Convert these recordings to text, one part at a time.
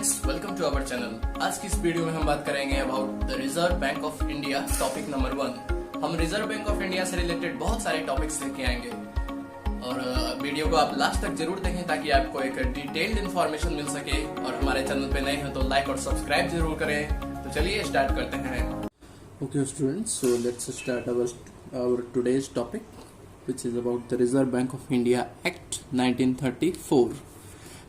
Friends, welcome to our channel. आज की इस वीडियो में हम बात करेंगे about the Reserve Bank of India. Topic number 1। हम रिजर्व बैंक ऑफ इंडिया से रिलेटेड बहुत सारे टॉपिक्स लेके आएंगे और वीडियो को आप लास्ट तक जरूर देखें ताकि आपको एक डिटेल्ड इन्फॉर्मेशन मिल सके। और हमारे चैनल पे नए हैं तो लाइक और सब्सक्राइब जरूर करें। तो चलिए स्टार्ट करते हैं। Okay students, so let's start our today's topic, which is about the Reserve Bank of India Act 1934।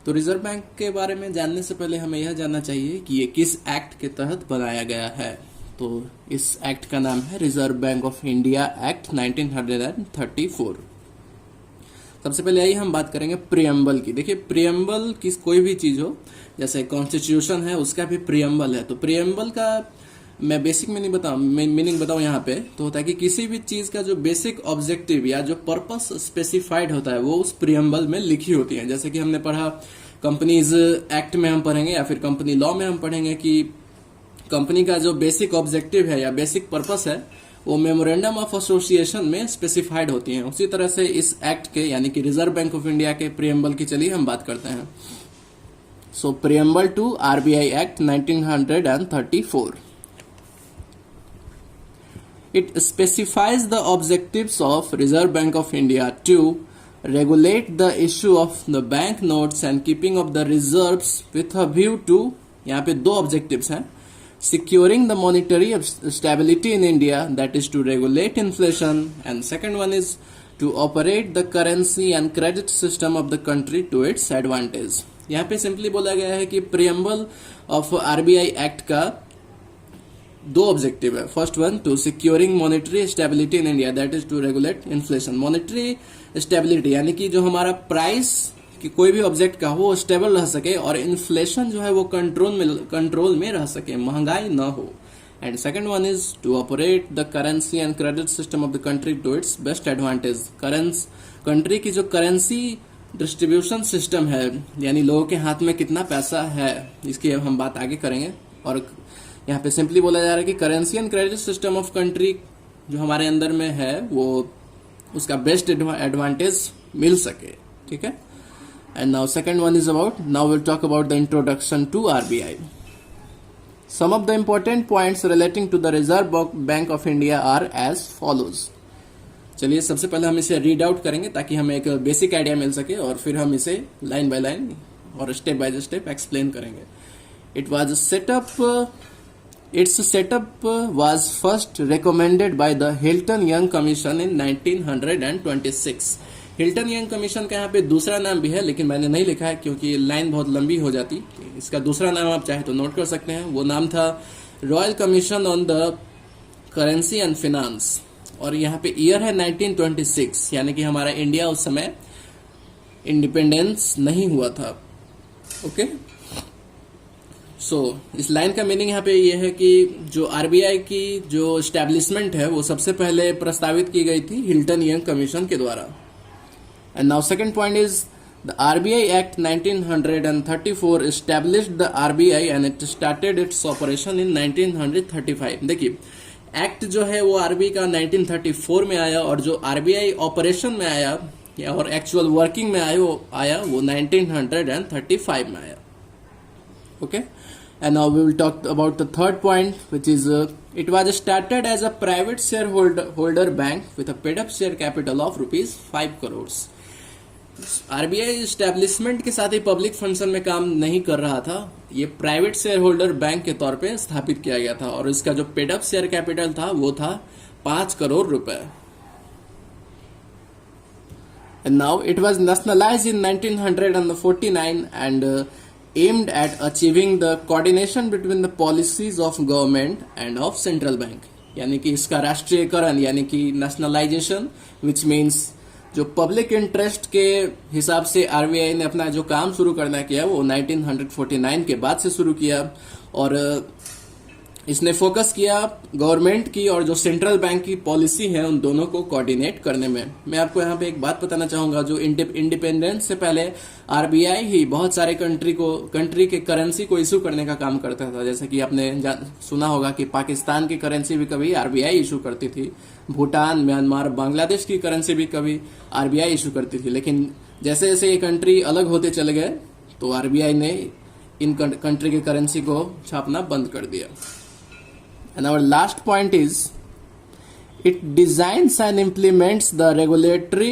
तो रिजर्व बैंक के बारे में जानने से पहले हमें यह जानना चाहिए कि ये किस एक्ट के तहत बनाया गया है। तो इस एक्ट का नाम है reserve Bank of India act 1934। सबसे पहले आइए हम बात करेंगे प्रियम्बल की। देखिए, प्रियम्बल किस कोई भी चीज हो, जैसे कॉन्स्टिट्यूशन है उसका भी प्रियम्बल है। तो प्रियम्बल का मैं बेसिक मीनिंग बताऊं यहाँ पे, तो होता है कि किसी भी चीज का जो बेसिक ऑब्जेक्टिव या जो पर्पस स्पेसिफाइड होता है वो उस प्रियम्बल में लिखी होती है। जैसे कि हमने पढ़ा कंपनीज एक्ट में हम पढ़ेंगे या फिर कंपनी लॉ में हम पढ़ेंगे कि कंपनी का जो बेसिक ऑब्जेक्टिव है या बेसिक पर्पस है वो मेमोरेंडम ऑफ एसोसिएशन में स्पेसिफाइड होती है। उसी तरह से इस एक्ट के यानी कि रिजर्व बैंक ऑफ इंडिया के प्रियम्बल की चलिए हम बात करते हैं। So preamble to RBI act 1934। It specifies the objectives of Reserve Bank of India to regulate the issue of the bank notes and keeping of the reserves with a view to, यहाँ पे दो objectives हैं, securing the monetary stability in India, that is to regulate inflation, and second one is to operate the currency and credit system of the country to its advantage। यहाँ पे simply बोला गया है कि preamble of RBI Act का दो objective है। First one, to securing monetary stability in India, that is to regulate inflation. Monetary stability यानी कि जो हमारा प्राइस कि कोई भी ऑब्जेक्ट का वो स्टेबल रह सके और इन्फ्लेशन जो है वो कंट्रोल में रह सके, महंगाई ना हो। And second one is to operate the currency and credit system of the country to its best advantage. Country की जो करेंसी डिस्ट्रीब्यूशन सिस्टम है, यानी लोगों के हाथ में कितना पैसा है, इसकी अब हम बात आगे करेंगे। और यहाँ पे सिंपली बोला जा रहा है कि currency and credit system of country जो हमारे अंदर में है वो उसका बेस्ट एडवांटेज मिल सके, ठीक है। And now second one is about, now will talk about the introduction to RBI. Some of the important points relating to the Reserve Bank of India are as follows. चलिए सबसे पहले हम इसे read out करेंगे ताकि हमें एक basic idea मिल सके और फिर हम इसे लाइन बाय लाइन और स्टेप बाय स्टेप एक्सप्लेन करेंगे। It was Its setup was first recommended by the Hilton Young Commission in 1926। Hilton young commission का यहाँ पे दूसरा नाम भी है, लेकिन मैंने नहीं लिखा है क्योंकि लाइन बहुत लंबी हो जाती। इसका दूसरा नाम आप चाहे तो नोट कर सकते हैं। वो नाम था royal commission on the currency and finance, और यहाँ पे ईयर है 1926, यानी कि हमारा इंडिया उस समय इंडिपेंडेंस नहीं हुआ था। ओके, सो इस लाइन का मीनिंग यहाँ पे ये है कि जो आरबीआई की जो एस्टैब्लिशमेंट है वो सबसे पहले प्रस्तावित की गई थी हिल्टन यंग कमीशन के द्वारा। And now second point is the RBI act 1934 established the RBI and it started its operation in 1935। देखिए, एक्ट जो है वो आरबीआई का 1934 में आया और जो आरबीआई ऑपरेशन में आया या और एक्चुअल वर्किंग में आया वो 1935 में आया। Okay, and now we will talk about the third point, which is it was started as a private shareholder bank with a paid up share capital of ₹5 crores। RBI establishment के साथ ही public function में काम नहीं कर रहा था, ये private share holder bank के तौर पे स्थापित किया गया था और इसका जो पेड अप शेयर कैपिटल था वो था 5 करोड़ रुपए। And now it was nationalized in 1949 and aimed at achieving the coordination between the policies of government and of central bank। यानी कि इसका राष्ट्रीयकरण यानी कि नेशनलाइजेशन, विच मीन्स जो पब्लिक इंटरेस्ट के हिसाब से आरबीआई ने अपना जो काम शुरू करना किया वो 1949 के बाद से शुरू किया और इसने फोकस किया गवर्नमेंट की और जो सेंट्रल बैंक की पॉलिसी है उन दोनों को कोऑर्डिनेट करने में। मैं आपको यहाँ पे एक बात बताना चाहूंगा, जो इंडिपेंडेंस से पहले आरबीआई ही बहुत सारे कंट्री के करेंसी को इशू करने का काम करता था। जैसे कि आपने सुना होगा कि पाकिस्तान की करेंसी भी कभी आरबीआई इशू करती थी, भूटान, म्यांमार, बांग्लादेश की करेंसी भी कभी आरबीआई इशू करती थी। लेकिन जैसे जैसे ये कंट्री अलग होते चले गए तो आरबीआई ने इन कंट्री के करेंसी को छापना बंद कर दिया। And our last point is it designs and implements the regulatory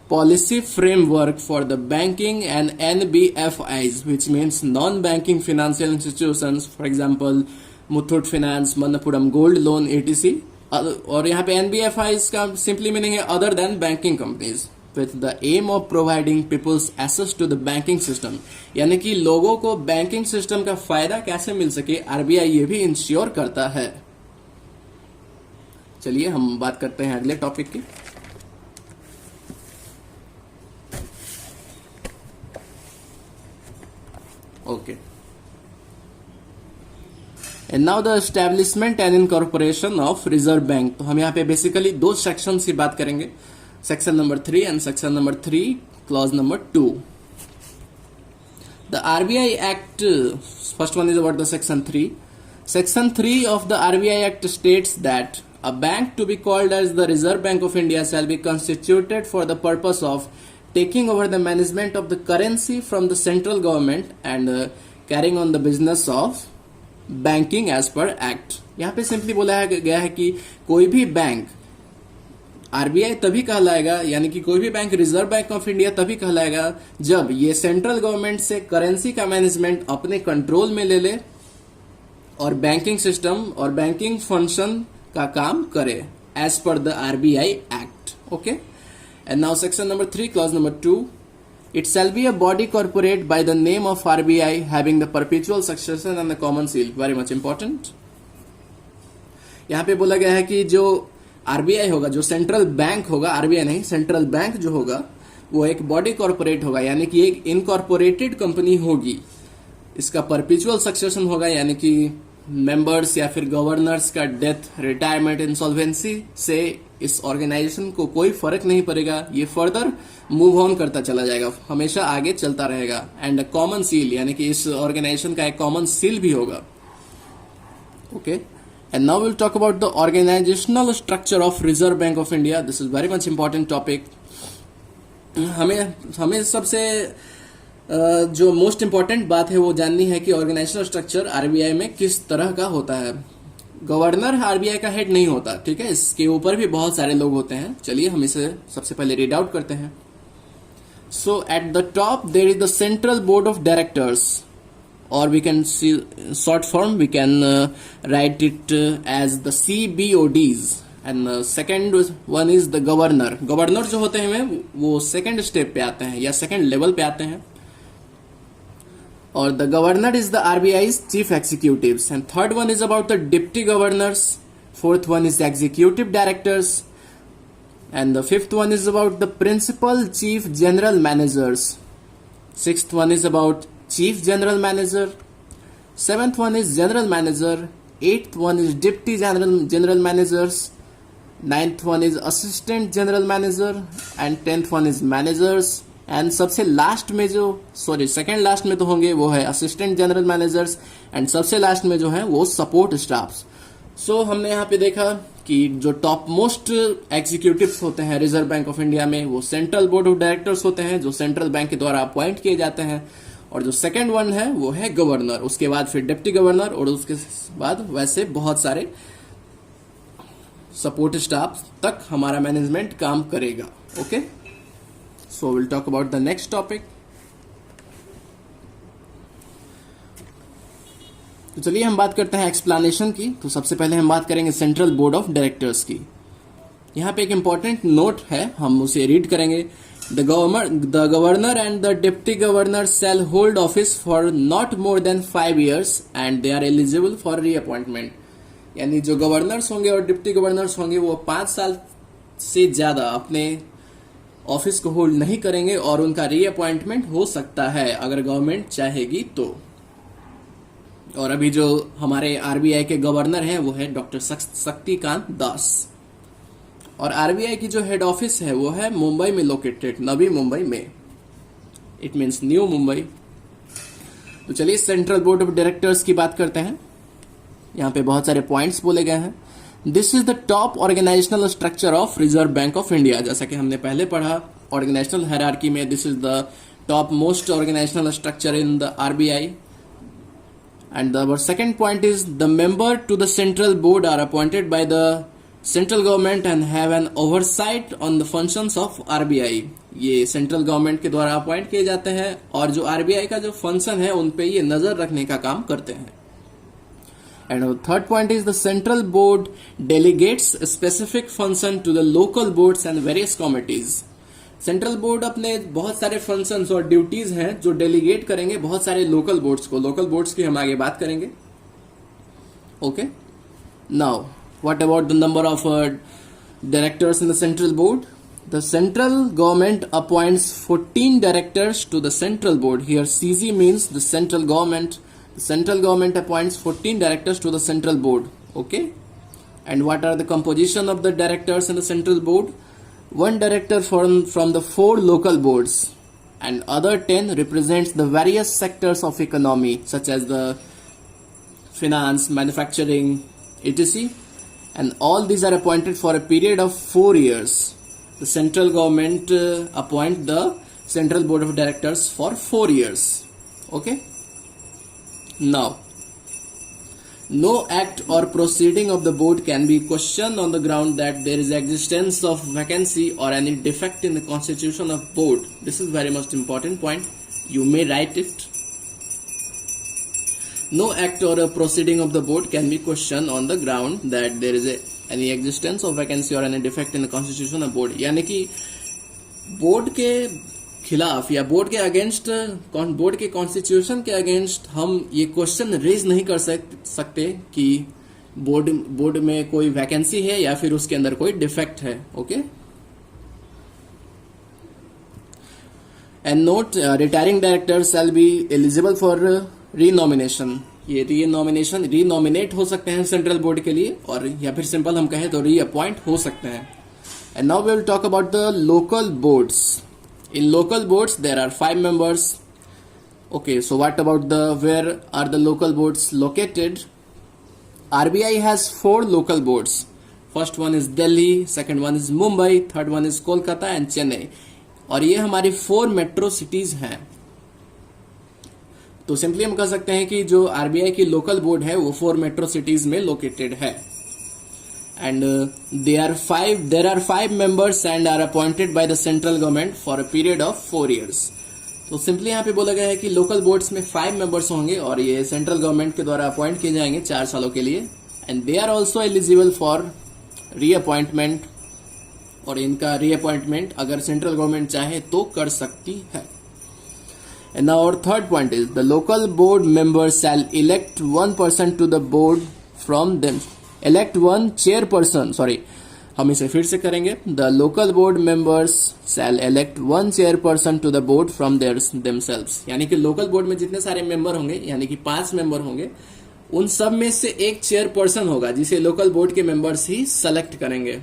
policy framework for the banking and NBFIs, which means non-banking financial institutions, for example Muthoot Finance, Manappuram Gold Loan etc. और यहाँ पे NBFIs का simply meaning है other than banking companies, with the aim of providing people's access to the banking system, यानी कि लोगों को banking system का फायदा कैसे मिल सके RBI ये भी इंश्योर करता है। चलिए हम बात करते हैं अगले टॉपिक की। Okay, and now the establishment and incorporation of Reserve bank. तो हम यहाँ पे बेसिकली दो सेक्शन की बात करेंगे, section number 3 and section number 3 clause number 2। The RBI act, first one is about the section 3। Section 3 of the RBI Act states that a bank to be called as the Reserve Bank of India shall be constituted for the purpose of taking over the management of the currency from the central government and carrying on the business of banking as per Act। यहाँ पे simply बोला गया है कि कोई भी bank RBI तभी कहलाएगा, यानी कि कोई भी bank Reserve Bank of India तभी कहलाएगा जब ये सेंट्रल गवर्नमेंट से करेंसी का मैनेजमेंट अपने कंट्रोल में ले ले और बैंकिंग सिस्टम और बैंकिंग फंक्शन का काम करे as per the RBI act. Okay, and now section number 3 clause number 2, it shall be a body corporate by the name of RBI having the perpetual succession and the common seal. Very much important. यहां पे बोला गया है कि जो RBI होगा, जो central bank होगा, आरबीआई नहीं, सेंट्रल बैंक जो होगा वो एक बॉडी कॉर्पोरेट होगा, यानी कि एक इनकॉर्पोरेटेड कंपनी होगी। इसका परपेचुअल सक्सेशन होगा, यानी कि मेंबर्स या फिर गवर्नर्स का डेथ, रिटायरमेंट, इंसॉल्वेंसी से इस ऑर्गेनाइजेशन को कोई फर्क नहीं पड़ेगा, ये फर्दर मूव ऑन करता चला जाएगा, हमेशा आगे चलता रहेगा। एंड कॉमन सील, यानी कि इस ऑर्गेनाइजेशन का एक कॉमन सील भी होगा। Okay, and now will talk about the organisational structure of Reserve Bank of India. This is very much important topic. हमें सबसे जो मोस्ट इंपॉर्टेंट बात है वो जाननी है कि ऑर्गेनाइजेशनल स्ट्रक्चर आरबीआई में किस तरह का होता है। गवर्नर आरबीआई का हेड नहीं होता, ठीक है, इसके ऊपर भी बहुत सारे लोग होते हैं। चलिए हम इसे सबसे पहले रीड आउट करते हैं। So at the top there is the central board of directors, और we can see short form, we can write it as the CBODs। And second one is the governor. Governor जो होते हैं वो second step पे आते हैं या second level पे आते हैं, और the governor is the RBI's chief executives, and third one is about the deputy governors, fourth one is the executive directors, and the fifth one is about the principal chief general managers, sixth one is about chief general manager, seventh one is general manager, eighth one is deputy general managers, ninth one is assistant general manager, and 10th one is managers। And सबसे last में जो, sorry second last में तो होंगे वो है assistant general managers, and सबसे last में जो है वो सपोर्ट स्टाफ्स। सो हमने यहाँ पे देखा कि जो टॉप मोस्ट एग्जीक्यूटिव्स होते हैं रिजर्व बैंक ऑफ इंडिया में वो सेंट्रल बोर्ड ऑफ डायरेक्टर्स होते हैं, जो सेंट्रल बैंक के द्वारा अपॉइंट किए जाते हैं, और जो सेकेंड वन है वो है गवर्नर, उसके बाद फिर डिप्टी गवर्नर, और उसके बाद वैसे बहुत सारे सपोर्ट स्टाफ तक हमारा मैनेजमेंट काम करेगा। Okay, so we'll talk about the next topic। तो चलिए हम बात करते हैं एक्सप्लेनेशन की। तो सबसे पहले हम बात करेंगे सेंट्रल बोर्ड ऑफ डायरेक्टर्स की। यहाँ पे एक इंपॉर्टेंट नोट है, हम उसे रीड करेंगे। The governor and the deputy governor shall hold office for not more than 5 years and they are eligible for reappointment. यानी जो गवर्नर्स होंगे और डिप्टी गवर्नर्स होंगे वो 5 साल से ज्यादा अपने ऑफिस को होल्ड नहीं करेंगे और उनका रीअपॉइंटमेंट हो सकता है अगर गवर्नमेंट चाहेगी तो। और अभी जो हमारे आरबीआई के गवर्नर हैं वो है डॉक्टर शक्तिकांत दास, और आरबीआई की जो हेड ऑफिस है वो है मुंबई में लोकेटेड, नवी मुंबई में, इट मींस न्यू मुंबई। तो चलिए सेंट्रल बोर्ड ऑफ डायरेक्टर्स की बात करते हैं। यहाँ पे बहुत सारे पॉइंट्स बोले गए हैं। This is the top organisational structure of Reserve Bank of India. जैसा कि हमने पहले पढ़ा ऑर्गेनाइजेशनल हायरार्की में, this is the top most organisational structure in the RBI. And our second point is the member to the central board are appointed by the central government and have an oversight on the functions of RBI. ये central government के द्वारा appoint किए जाते हैं और जो RBI का जो फंक्शन है उन पे ये नजर रखने का काम करते हैं. And our third point is the central board delegates specific function to the local boards and various committees. Central board अपने बहुत सारे फंक्शंस और ड्यूटीज हैं जो डेलीगेट करेंगे बहुत सारे लोकल बोर्ड्स को. लोकल बोर्ड्स की हम आगे बात करेंगे. Okay, now what about the number of directors in the central board? The central government appoints 14 directors to the central board. Here CG means the central government. The central government appoints 14 directors to the central board. Okay, and what are the composition of the directors in the central board? One director from the 4 local boards, and other 10 represents the various sectors of economy such as the finance, manufacturing, etc. And all these are appointed for a period of 4 years. The central government appoint the central board of directors for 4 years. Okay. Now, no act or proceeding of the board can be questioned on the ground that there is existence of vacancy or any defect in the constitution of board. This is very most important point. You may write it. No act or a proceeding of the board can be questioned on the ground that there is any existence of vacancy or any defect in the constitution of board. यानी कि board के खिलाफ या board के against, board के constitution के against हम ये क्वेश्चन रेज नहीं कर सकते कि बोर्ड में कोई वैकेंसी है या फिर उसके अंदर कोई डिफेक्ट है. Okay, and note retiring director shall be eligible for renomination. ये रीनॉमिनेट हो सकते हैं सेंट्रल बोर्ड के लिए, और या फिर सिंपल हम कहें तो रीअपॉइंट हो सकते हैं. And now we will talk about the local boards. In local boards, there are 5 members. Okay, so what about where are the local boards located? RBI has 4 local boards. First one is Delhi, second one is Mumbai, third one is Kolkata and Chennai. और ये हमारी 4 metro cities हैं. तो simply हम कह सकते हैं कि जो RBI की लोकल बोर्ड है वो 4 मेट्रो सिटीज में लोकेटेड है. And there are 5 members and are appointed by the central government for a period of 4 years. तो सिंपली यहाँ पे बोला गया है कि लोकल बोर्ड्स में 5 मेंबर्स होंगे और ये सेंट्रल गवर्नमेंट के द्वारा अपॉइंट किए जाएंगे 4 सालों के लिए. And they are also eligible for reappointment, और इनका रीअपॉइंटमेंट अगर सेंट्रल गवर्नमेंट चाहे तो कर सकती है. And now our third point is the local board members shall elect 1 person to the board from them. Elect 1 chairperson. हम इसे फिर से करेंगे. The local board members shall elect 1 chairperson to the board from themselves. यानी कि local board में जितने सारे मेंबर होंगे, यानी कि 5 मेंबर होंगे, उन सब में से एक चेयरपर्सन होगा जिसे लोकल बोर्ड के मेंबर्स ही सेलेक्ट करेंगे.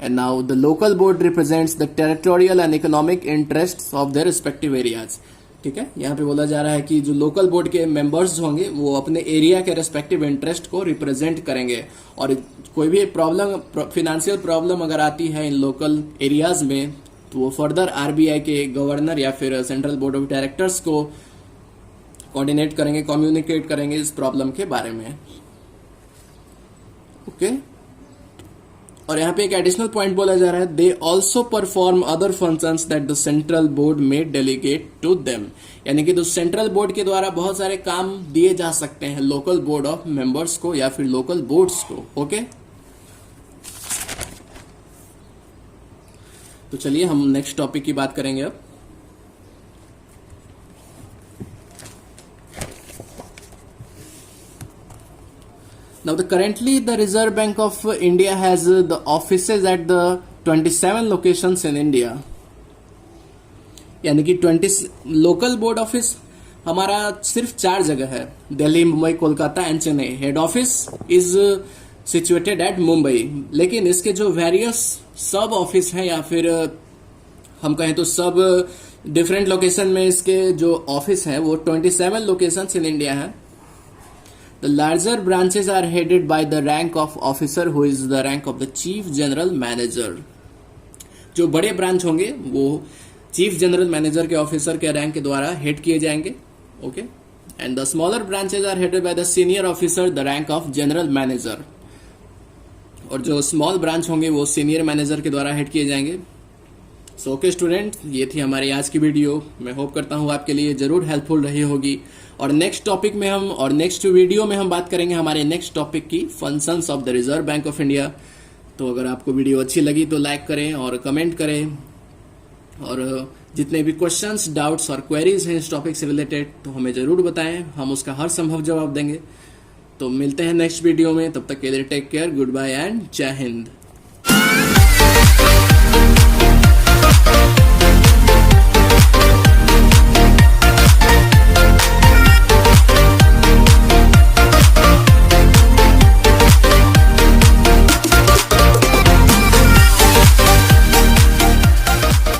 And now the local board represents the territorial and economic interests of their respective areas. ठीक है, यहाँ पे बोला जा रहा है कि जो लोकल बोर्ड के मेंबर्स होंगे वो अपने एरिया के रेस्पेक्टिव इंटरेस्ट को रिप्रेजेंट करेंगे, और कोई भी प्रॉब्लम, फिनेंशियल प्रॉब्लम अगर आती है इन लोकल एरियाज में तो वो फर्दर आरबीआई के गवर्नर या फिर सेंट्रल बोर्ड ऑफ डायरेक्टर्स को कोऑर्डिनेट करेंगे, कम्युनिकेट करेंगे इस प्रॉब्लम के बारे में. ओके, और यहाँ पे एक एडिशनल पॉइंट बोला जा रहा है, they also perform other functions that the central board में डेलीगेट टू देम. यानी कि तो सेंट्रल बोर्ड के द्वारा बहुत सारे काम दिए जा सकते हैं लोकल बोर्ड ऑफ मेंबर्स को या फिर लोकल बोर्ड्स को. ओके, तो चलिए हम नेक्स्ट टॉपिक की बात करेंगे अब. Now, currently the Reserve Bank of India has the offices at the 27 locations in India. यानी कि 20 लोकल बोर्ड ऑफिस हमारा सिर्फ 4 जगह है, Delhi, Mumbai, Kolkata and Chennai. Head office is situated at Mumbai, लेकिन इसके जो वेरियस सब ऑफिस हैं या फिर हम कहें तो सब डिफरेंट लोकेशन में इसके जो ऑफिस हैं वो 27 लोकेशंस इन इंडिया हैं. The larger branches are headed by the rank of officer who is the rank of the chief general manager. जो बड़े ब्रांच होंगे वो चीफ जनरल मैनेजर के ऑफिसर के रैंक के द्वारा हेड किए जाएंगे. Okay, and the smaller branches are headed by the senior officer, the rank of general manager. और जो स्मॉल ब्रांच होंगे वो सीनियर मैनेजर के द्वारा हेड किए जाएंगे. सो ओके स्टूडेंट, ये थी हमारी आज की वीडियो. मैं होप करता हूँ आपके लिए जरूर हेल्पफुल रही होगी. और नेक्स्ट वीडियो में हम बात करेंगे हमारे नेक्स्ट टॉपिक की, functions of the Reserve Bank of India. तो अगर आपको वीडियो अच्छी लगी तो लाइक करें और कमेंट करें, और जितने भी क्वेश्चंस, डाउट्स और क्वेरीज हैं इस टॉपिक से रिलेटेड तो हमें जरूर बताएं, हम उसका हर संभव जवाब देंगे. तो मिलते हैं नेक्स्ट वीडियो में, तब तक के लिए take care, goodbye and जय हिंद.